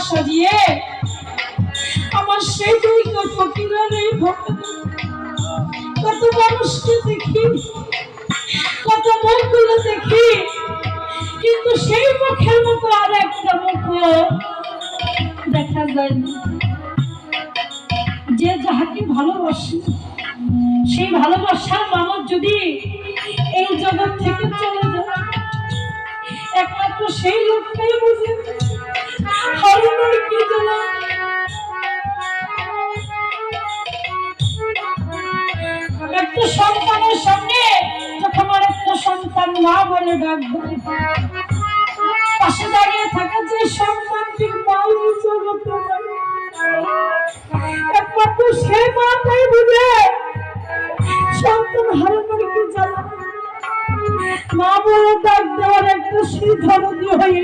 সাজিয়ে আমার সেই দুই ফকিরের এই কত মানুষকে দেখি, কত মুখগুলো দেখি, কিন্তু সেই মুখের মতো আর একটা মুখ দেখা যায় না। যে যাহাকে ভালোবাসে সেই ভালোবাসার মানুষ যদি এই জগৎ থেকে চলে যায়, একমাত্র সেই লোকটাই বুঝে হারানোর কি জ্বালা। একটা সন্তানের সামনে যখন আর একটা সন্তান মা বলে ডাক দেয়, পাশে দাঁড়িয়ে থাকা যে সন্তানটির মা জগতে একমাত্র সে মাটাই বুঝে সন্তান হারানোর কি জ্বালা। মা বলে ডাক দেওয়ার একটা সেই ধরনীয় হয়ে